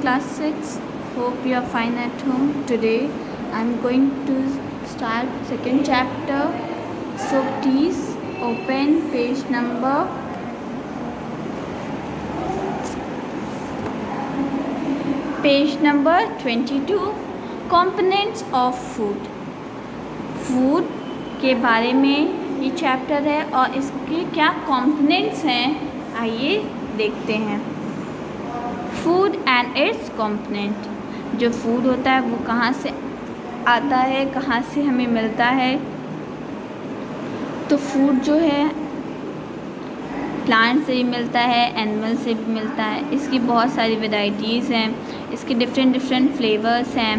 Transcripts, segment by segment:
class 6. Hope you are fine at home. Today I am going to start second chapter. So please open page number 22. Components of food. Food के बारे में ये chapter है और इसके क्या components हैं आइए देखते हैं। Food and it's component. जो फूड होता है वो कहाँ से आता है, कहाँ से हमें मिलता है। तो फूड जो है प्लांट से भी मिलता है, एनिमल से भी मिलता है। इसकी बहुत सारी वैरायटीज़ हैं, इसके डिफरेंट फ्लेवर्स हैं।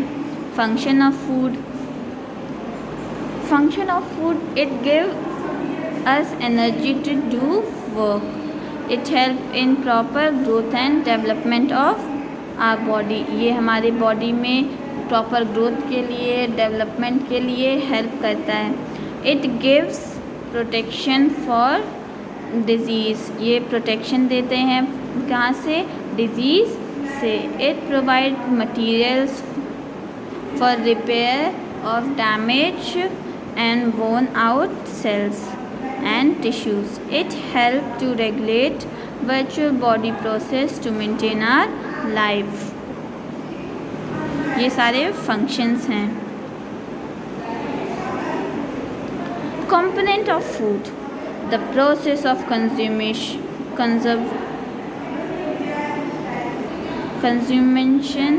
Function of food, it gives us energy to do work. It help in proper growth and development of our body. ये हमारे बॉडी में प्रॉपर ग्रोथ के लिए, डेवलपमेंट के लिए हेल्प करता है। It gives protection for disease. ये प्रोटेक्शन देते हैं कहाँ से, डिजीज़ से। It provide materials for repair of damage and worn out cells and tissues. It helps to regulate virtual body process to maintain our life. ये सारे functions हैं। Component of food. The process of consumption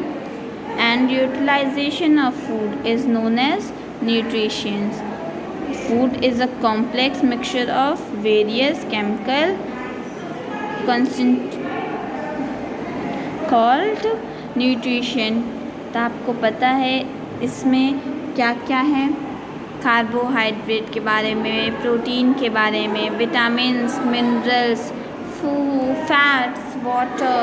and utilization of food is known as nutrition. Food is a complex mixture of various chemical constituents called nutrition. तो आपको पता है इसमें क्या क्या है। कार्बोहाइड्रेट के बारे में, प्रोटीन के बारे में, vitamins, minerals, fats, water.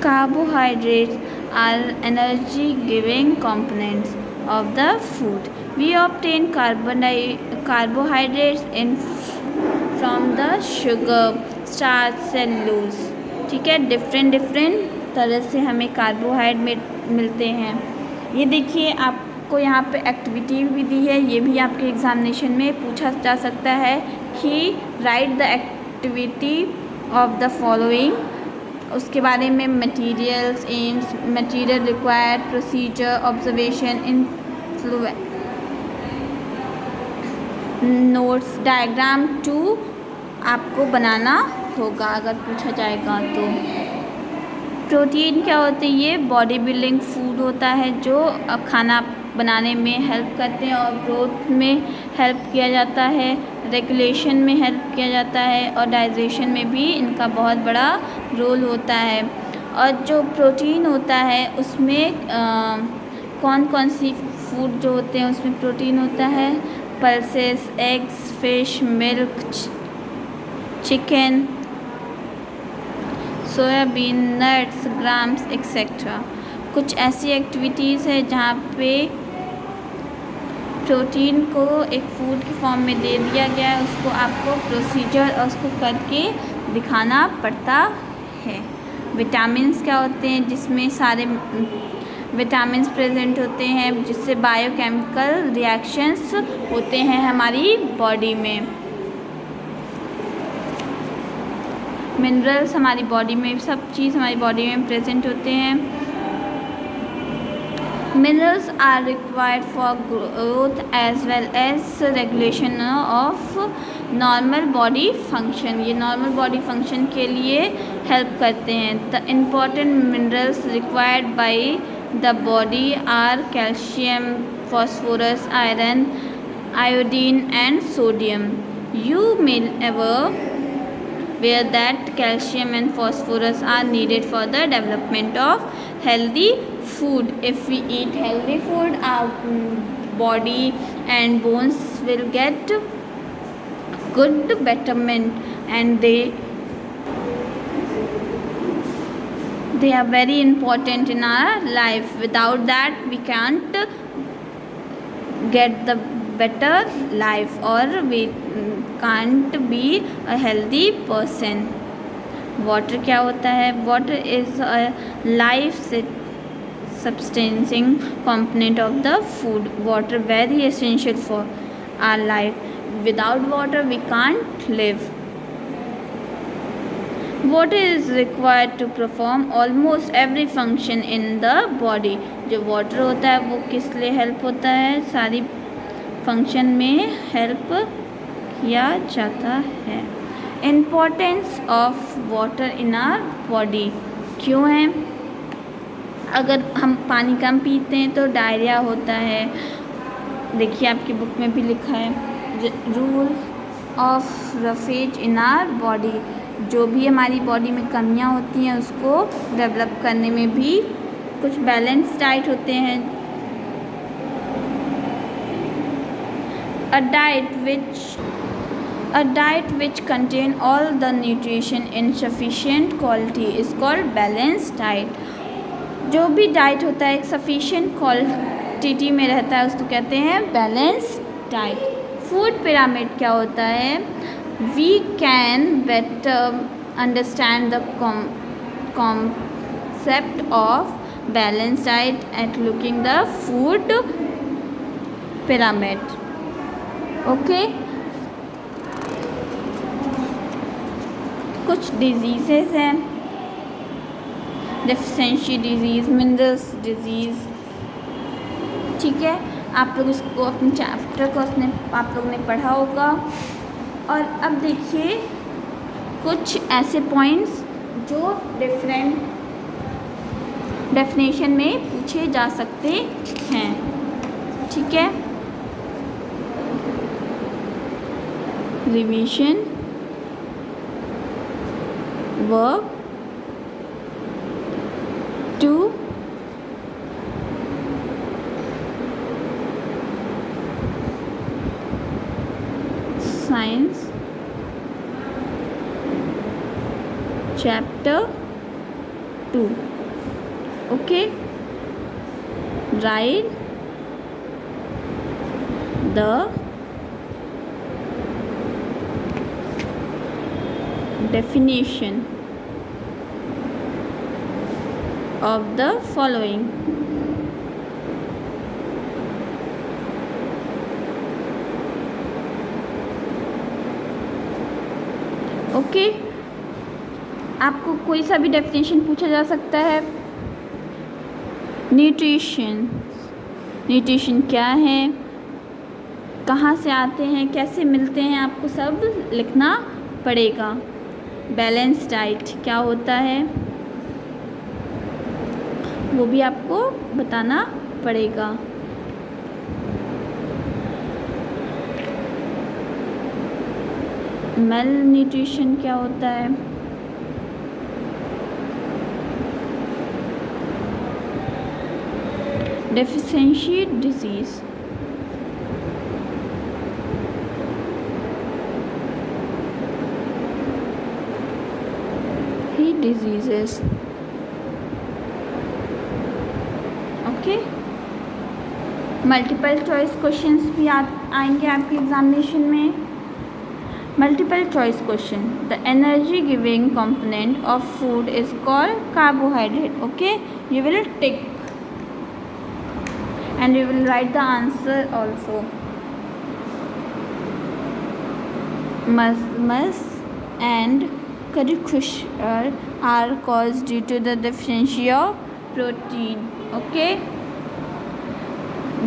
Carbohydrates are energy giving components of the food. We obtain carbohydrates from the sugar, starch, cellulose. ठीक है, डिफरेंट तरह से हमें कार्बोहाइड्रेट मिलते हैं। ये देखिए आपको यहाँ पे एक्टिविटी भी दी है, ये भी आपके एग्जामिनेशन में पूछा जा सकता है कि right the activity of the following. उसके बारे में materials, AIIMS, material required, procedure, observation, influence, notes, diagram 2 आपको बनाना होगा अगर पूछा जाएगा तो। प्रोटीन क्या होते हैं, ये बॉडी बिल्डिंग फूड होता है जो खाना बनाने में हेल्प करते हैं और ग्रोथ में हेल्प किया जाता है, रेगुलेशन में हेल्प किया जाता है और डाइजेशन में भी इनका बहुत बड़ा रोल होता है। और जो प्रोटीन होता है उसमें कौन कौन सी फूड जो होते हैं उसमें प्रोटीन होता है, pulses, eggs, fish, milk, chicken, soybean, nuts, grams etcetera. कुछ ऐसी एक्टिविटीज़ है जहाँ पे प्रोटीन को एक फूड की फॉर्म में दे दिया गया है, उसको आपको प्रोसीजर और उसको करके दिखाना पड़ता है। विटामिन्स क्या होते हैं, जिसमें सारे विटामिन्स प्रेजेंट होते हैं जिससे बायोकेमिकल रिएक्शंस होते हैं हमारी बॉडी में। मिनरल्स हमारी बॉडी में, सब चीज़ हमारी बॉडी में प्रेजेंट होते हैं। Minerals are required for growth as well as regulation of normal body function. ये normal body function के लिए help करते हैं। The important minerals required by the body are calcium, phosphorus, iron, iodine and sodium. You may ever where that calcium and phosphorus are needed for the development of healthy food. If we eat healthy food, our body and bones will get good betterment, and they are very important in our life. Without that we can't get the better life or we can't be a healthy person. Water क्या होता है? Water is a life substancing component of the food. Water very essential for our life. Without water we can't live. Water is required to perform almost every function in the body. जो water होता है वो किस लिए help होता है? सारी function में help किया जाता है. Importance of water in our body. क्यों है? अगर हम पानी कम पीते हैं तो डायरिया होता है. देखिए आपकी बुक में भी लिखा है rule of roughage in our body. जो भी हमारी बॉडी में कमियां होती हैं उसको डेवलप करने में भी कुछ बैलेंस डाइट होते हैं. अ diet which contain all the nutrition in sufficient quality is called balance diet. जो भी डाइट होता है एक सफिशिएंट क्वांटिटी में रहता है उसको कहते हैं बैलेंस डाइट. फूड पिरामिड क्या होता है? We can better understand the concept of balance diet at looking the food pyramid. Okay, कुछ डिजीज़ेस हैं. Deficiency disease, minerals disease. ठीक है, आप लोग इसको अपने चैप्टर को आप लोग ने पढ़ा होगा. और अब देखिए कुछ ऐसे पॉइंट्स जो डिफरेंट डेफिनेशन में पूछे जा सकते हैं. ठीक है, revision work 2 Science Chapter 2. Okay, write the definition of the following. Okay, आपको कोई सा भी डेफिनेशन पूछा जा सकता है. न्यूट्रिशन क्या है, कहाँ से आते हैं, कैसे मिलते हैं, आपको सब लिखना पड़ेगा. बैलेंस डाइट क्या होता है वो भी आपको बताना पड़ेगा. मेल न्यूट्रिशन क्या होता है, डेफिशिएंसी डिजीज़, ही diseases. Okay, multiple choice questions भी आएंगे आपके एग्जामिनेशन में. Multiple choice question. The energy giving component of food is called carbohydrate. Okay, you will tick and you will write the answer also. Muscle and curvature are caused due to the deficiency of protein. Okay,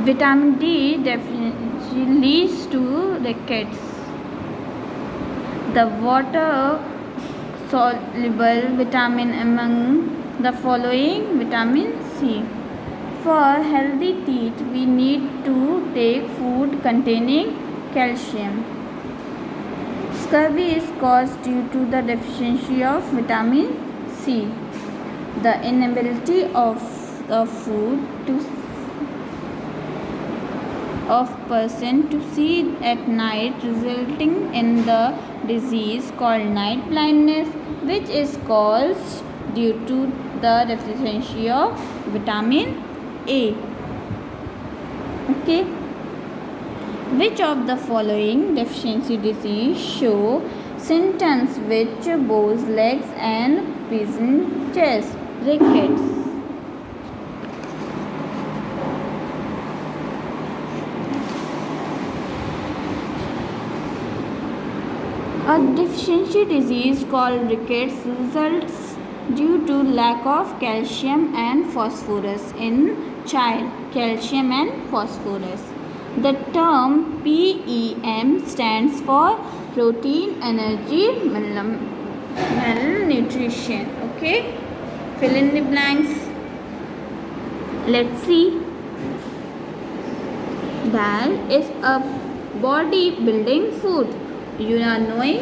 vitamin D deficiency leads to rickets. The water soluble vitamin among the following: vitamin C. For healthy teeth, we need to take food containing calcium. Scurvy is caused due to the deficiency of vitamin C. The inability of the food of person to see at night, resulting in the disease called night blindness, which is caused due to the deficiency of vitamin A. Okay, which of the following deficiency disease show Symptoms which bows legs and pigeon chest. Rickets. A deficiency disease called rickets results due to lack of calcium and phosphorus in child. Calcium and phosphorus. The term PEM stands for protein energy malnutrition. Okay, fill in the blanks. Let's see. Dal is a body building food. You are knowing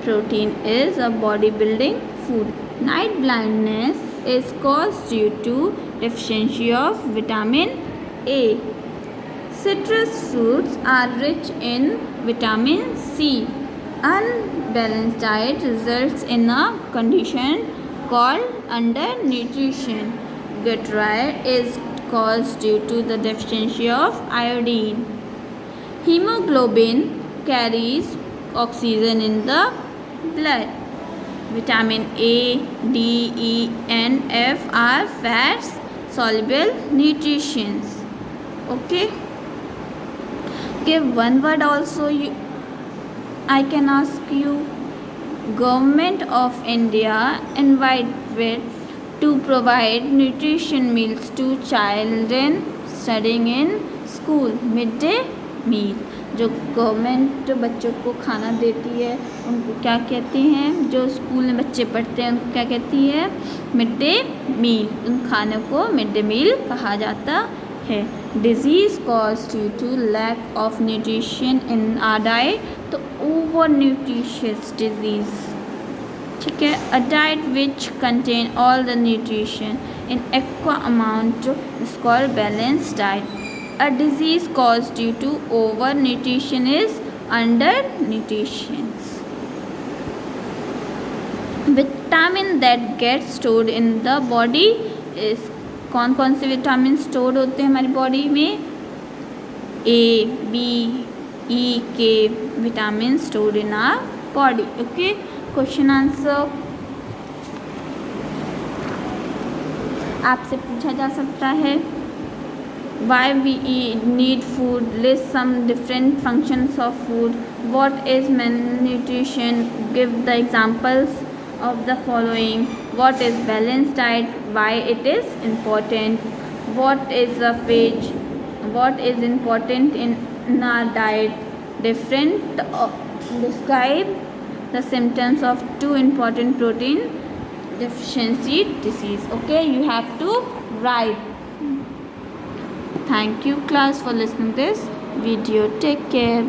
protein is a body building food. Night blindness is caused due to deficiency of vitamin A. Citrus fruits are rich in vitamin C. Unbalanced diet results in a condition called undernutrition. Gut rot is caused due to the deficiency of iodine. Hemoglobin carries oxygen in the blood. Vitamin A, D, E, and F are fats soluble nutrients. Okay. Give one word also. I can ask you. Government of India invited to provide nutrition meals to children studying in school. Midday meal. जो government बच्चों को खाना देती है उनको क्या कहते हैं, जो स्कूल में बच्चे पढ़ते हैं उनको क्या कहती है, मिड डे मील. उन खाने को मिड डे मील कहा जाता है. Disease cause due to lack of nutrition in our diet. तो ओवर न्यूट्रिशियस डिजीज़. ठीक है. A diet which contain all the nutrition in equal amount is called balanced diet. A disease caused due to overnutrition is undernutrition. Vitamin that get stored in the body is कौन कौन से vitamin store होते हैं हमारी body में? A, B, E, K vitamin store in our body. Okay. Question answer आपसे पूछा जा सकता है. Why we need food? List some different functions of food. What is malnutrition? Give the examples of the following. What is balanced diet? Why it is important? What is a veg? What is important in our diet? Different. Describe the symptoms of two important protein deficiency disease. Okay, you have to write. Thank you class for listening to this video. Take care.